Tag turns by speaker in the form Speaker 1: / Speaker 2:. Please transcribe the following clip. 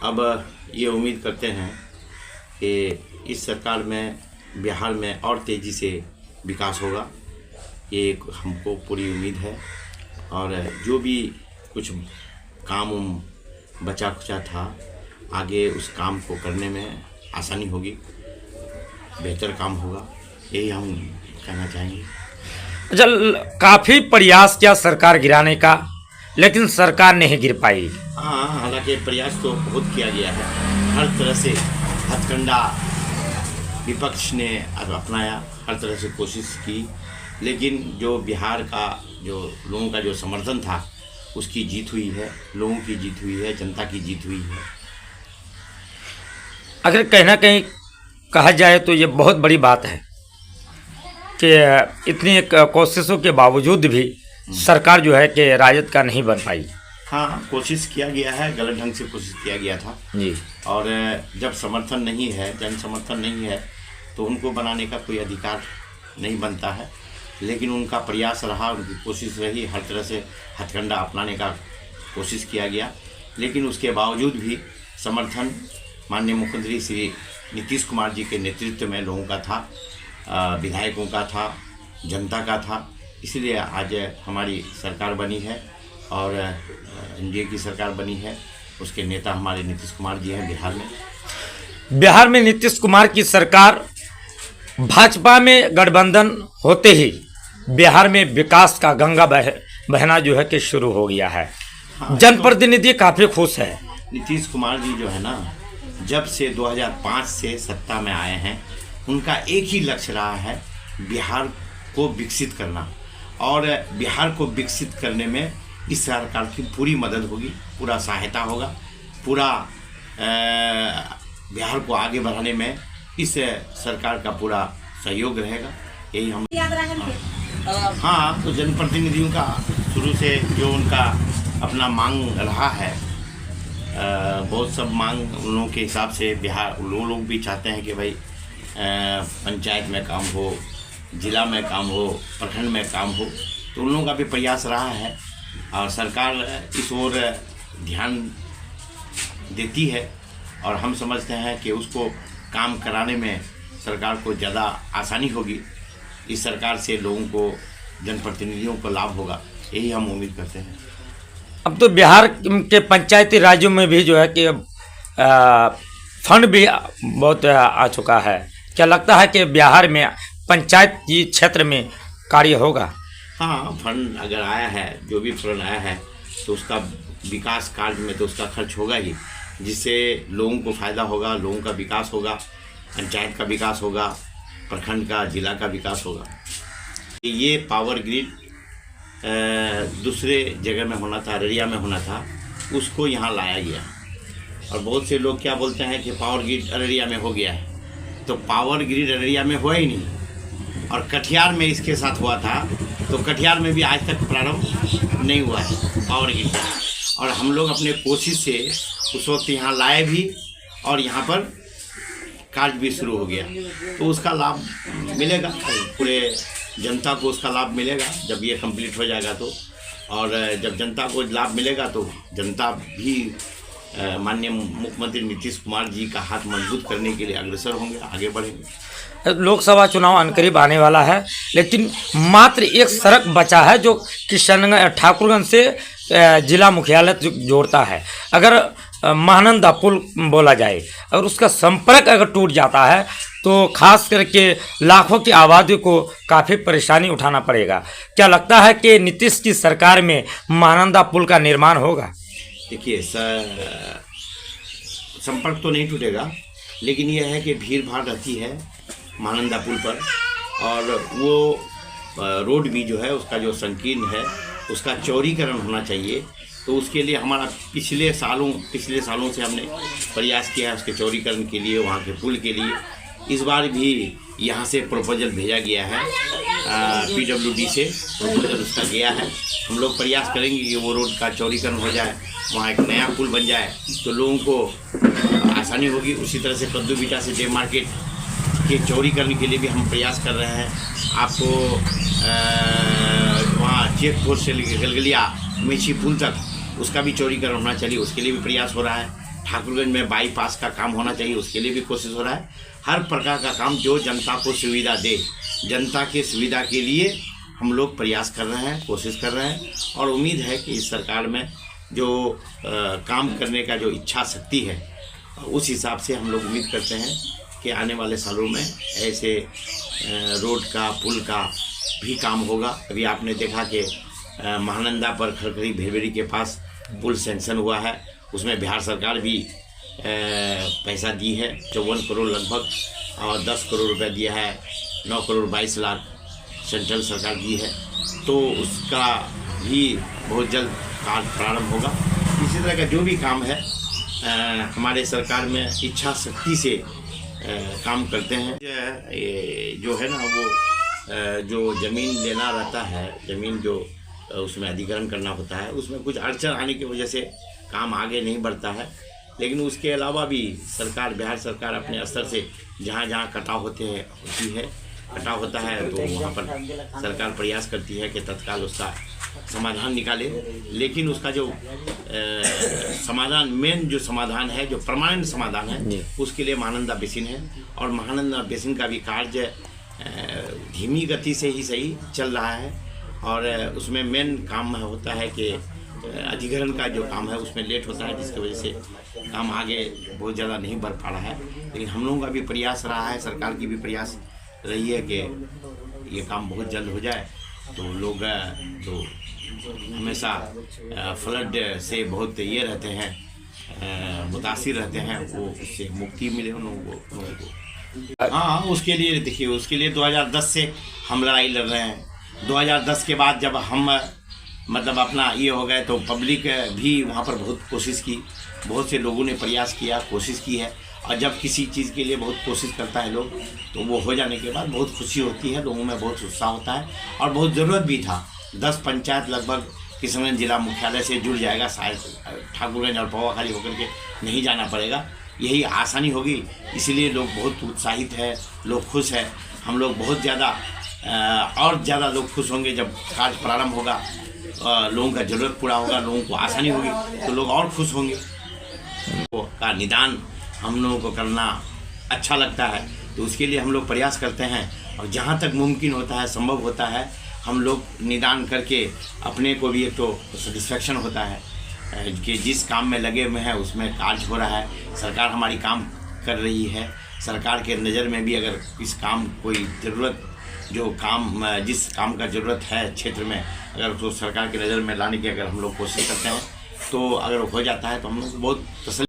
Speaker 1: अब ये उम्मीद करते हैं कि इस सरकार में बिहार में और तेज़ी से विकास होगा, ये हमको पूरी उम्मीद है। और जो भी कुछ काम बचा खुचा था, आगे उस काम को करने में आसानी होगी, बेहतर काम होगा, यही हम कहना चाहेंगे।
Speaker 2: अच्छा, काफ़ी प्रयास किया सरकार गिराने का, लेकिन सरकार नहीं गिर पाई।
Speaker 1: हाँ, हालांकि प्रयास तो बहुत किया गया है, हर तरह से हथकंडा विपक्ष ने अपनाया, हर तरह से कोशिश की, लेकिन जो बिहार का जो लोगों का जो समर्थन था उसकी जीत हुई है, लोगों की जीत हुई है, जनता की जीत हुई है।
Speaker 2: अगर कहीं ना कहीं कहा जाए तो ये बहुत बड़ी बात है कि इतनी कोशिशों के बावजूद भी सरकार जो है कि राजद का नहीं बन पाई।
Speaker 1: हाँ, कोशिश किया गया है, गलत ढंग से कोशिश किया गया था
Speaker 2: जी।
Speaker 1: और जब समर्थन नहीं है, जन समर्थन नहीं है, तो उनको बनाने का कोई अधिकार नहीं बनता है। लेकिन उनका प्रयास रहा, उनकी कोशिश रही, हर तरह से हथकंडा अपनाने का कोशिश किया गया, लेकिन उसके बावजूद भी समर्थन माननीय मुख्यमंत्री श्री नीतीश कुमार जी के नेतृत्व में लोगों का था, विधायकों का था, जनता का था। इसलिए आज हमारी सरकार बनी है और एनडीए की सरकार बनी है। उसके नेता हमारे नीतीश कुमार जी हैं बिहार में
Speaker 2: नीतीश कुमार की सरकार, भाजपा में गठबंधन होते ही बिहार में विकास का गंगा बहना जो है कि शुरू हो गया है।
Speaker 1: हाँ,
Speaker 2: जनप्रतिनिधि काफ़ी खुश है।
Speaker 1: नीतीश कुमार जी जो है ना, जब से 2005 से सत्ता में आए हैं, उनका एक ही लक्ष्य रहा है बिहार को विकसित करना, और बिहार को विकसित करने में इस सरकार की पूरी मदद होगी, पूरा सहायता होगा, पूरा बिहार को आगे बढ़ाने में इस सरकार का पूरा सहयोग रहेगा, यही हम। हाँ, तो जनप्रतिनिधियों का शुरू से जो उनका अपना मांग रहा है, बहुत सब मांग उन लोगों के हिसाब से बिहार लोग भी चाहते हैं कि भाई पंचायत में काम हो, जिला में काम हो, प्रखंड में काम हो, तो उन लोगों का भी प्रयास रहा है और सरकार इस ओर ध्यान देती है और हम समझते हैं कि उसको काम कराने में सरकार को ज़्यादा आसानी होगी। इस सरकार से लोगों को, जनप्रतिनिधियों को लाभ होगा, यही हम उम्मीद करते हैं।
Speaker 2: अब तो बिहार के पंचायती राज्यों में भी जो है कि फंड भी बहुत आ चुका है। क्या लगता है कि बिहार में पंचायती क्षेत्र में कार्य होगा?
Speaker 1: हाँ, फंड अगर आया है, जो भी फंड आया है, तो उसका विकास कार्य में तो उसका खर्च होगा ही, जिससे लोगों को फ़ायदा होगा, लोगों का विकास होगा, पंचायत का विकास होगा, प्रखंड का, जिला का विकास होगा। ये पावर ग्रिड दूसरे जगह में होना था, अररिया में होना था, उसको यहाँ लाया गया। और बहुत से लोग क्या बोलते हैं कि पावर ग्रिड अररिया में हो गया है, तो पावर ग्रिड अररिया में हुआ ही नहीं। और कटिहार में इसके साथ हुआ था, तो कटिहार में भी आज तक प्रारंभ नहीं हुआ है पावर ग्रिड का। और हम लोग अपने कोशिश से उस वक्त यहाँ लाए भी और यहाँ पर कार्य भी शुरू हो गया, तो उसका लाभ मिलेगा, पूरे जनता को उसका लाभ मिलेगा जब ये कंप्लीट हो जाएगा तो। और जब जनता को लाभ मिलेगा तो जनता भी माननीय मुख्यमंत्री नीतीश कुमार जी का हाथ मजबूत करने के लिए अग्रसर होंगे, आगे बढ़ेंगे।
Speaker 2: लोकसभा चुनाव अनकरीब आने वाला है, लेकिन मात्र एक सड़क बचा है जो किशनगंज ठाकुरगंज से जिला मुख्यालय जोड़ता है। अगर महानंदा पुल बोला जाए, अगर उसका संपर्क अगर टूट जाता है तो खास करके लाखों की आबादी को काफ़ी परेशानी उठाना पड़ेगा। क्या लगता है कि नीतीश की सरकार में महानंदा पुल का निर्माण होगा?
Speaker 1: देखिए, संपर्क तो नहीं टूटेगा, लेकिन यह है कि भीड़ भाड़ रहती है महानंदा पुल पर, और वो रोड भी जो है उसका जो संकीर्ण है उसका चौड़ीकरण होना चाहिए। तो उसके लिए हमारा पिछले सालों से हमने प्रयास किया है उसके चौड़ीकरण के लिए, वहाँ के पुल के लिए। इस बार भी यहाँ से प्रपोजल भेजा गया है, PWD से प्रपोजल उसका गया है। हम लोग प्रयास करेंगे कि वो रोड का चौड़ीकरण हो जाए, वहाँ एक नया पुल बन जाए, तो लोगों को आसानी होगी। उसी तरह से कद्दू बीटा से डे मार्केट के चौड़ीकरण के लिए भी हम प्रयास कर रहे हैं। आपको वहाँ चेक पोस्ट से लेकर गलगलिया मेची पुल तक उसका भी चौड़ीकरण होना चाहिए, उसके लिए भी प्रयास हो रहा है। ठाकुरगंज में बाईपास का काम होना चाहिए, उसके लिए भी कोशिश हो रहा है। हर प्रकार का काम जो जनता को सुविधा दे, जनता की सुविधा के लिए हम लोग प्रयास कर रहे हैं, कोशिश कर रहे हैं। और उम्मीद है कि इस सरकार में जो काम करने का जो इच्छा शक्ति है, उस हिसाब से हम लोग उम्मीद करते हैं कि आने वाले सालों में ऐसे रोड का, पुल का भी काम होगा। अभी आपने देखा कि महानंदा पर खरखरी भेलवेरी के पास पुल सेंक्शन हुआ है, उसमें बिहार सरकार भी पैसा दी है, 54 करोड़ लगभग, और 10 करोड़ रुपए दिया है, 9 करोड़ 22 लाख सेंट्रल सरकार दी है। तो उसका भी बहुत जल्द कार्य प्रारंभ होगा। इसी तरह का जो भी काम है हमारे सरकार में इच्छा शक्ति से काम करते हैं। ये जो है ना, वो जो ज़मीन लेना रहता है, ज़मीन जो उसमें अधिग्रहण करना होता है, उसमें कुछ अड़चन आने की वजह से काम आगे नहीं बढ़ता है। लेकिन उसके अलावा भी सरकार, बिहार सरकार अपने स्तर से जहाँ जहाँ कटाव होती है, तो वहाँ पर सरकार प्रयास करती है कि तत्काल उसका समाधान निकाले। लेकिन उसका जो समाधान, मेन जो समाधान है, जो परमानेंट समाधान है, उसके लिए महानंदा बेसिन है। और महानंदा बेसिन का भी कार्य धीमी गति से ही सही चल रहा है। और उसमें मेन काम होता है कि अधिग्रहण का जो काम है उसमें लेट होता है, जिसकी वजह से काम आगे बहुत ज़्यादा नहीं बढ़ पा रहा है। लेकिन हम लोगों का भी प्रयास रहा है, सरकार की भी प्रयास रही है कि ये काम बहुत जल्द हो जाए। तो लोग तो हमेशा फ्लड से बहुत ये रहते हैं, मुतासिर रहते हैं, वो उससे मुक्ति मिले उन लोगों को। हाँ, उसके लिए देखिए, उसके लिए 2010 से हम लड़ाई लड़ रहे हैं। 2010 के बाद जब हम मतलब अपना ये हो गए, तो पब्लिक भी वहाँ पर बहुत कोशिश की, बहुत से लोगों ने प्रयास किया, कोशिश की है। और जब किसी चीज़ के लिए बहुत कोशिश करता है लोग, तो वो हो जाने के बाद बहुत खुशी होती है, लोगों में बहुत उत्साह होता है। और बहुत ज़रूरत भी था। 10 पंचायत लगभग किशनगंज जिला मुख्यालय से जुड़ जाएगा, शायद ठाकुरगंज और पौवाखाली होकर के नहीं जाना पड़ेगा, यही आसानी होगी। इसीलिए लोग बहुत उत्साहित है, लोग खुश है। हम लोग बहुत ज़्यादा और ज़्यादा लोग खुश होंगे जब कार्य प्रारंभ होगा, लोगों का ज़रूरत पूरा होगा, लोगों को आसानी होगी, तो लोग और खुश होंगे। का निदान हम लोगों को करना अच्छा लगता है, तो उसके लिए हम लोग प्रयास करते हैं। और जहाँ तक मुमकिन होता है, संभव होता है, हम लोग निदान करके अपने को भी एक तो सेटिस्फेक्शन होता है कि जिस काम में लगे हुए हैं उसमें कार्य हो रहा है, सरकार हमारी काम कर रही है। सरकार के नज़र में भी अगर इस काम कोई ज़रूरत, जो काम, जिस काम का ज़रूरत है क्षेत्र में, अगर तो सरकार की नज़र में लाने की अगर हम लोग कोशिश करते हैं, तो अगर हो जाता है तो हम लोग बहुत तसल्ली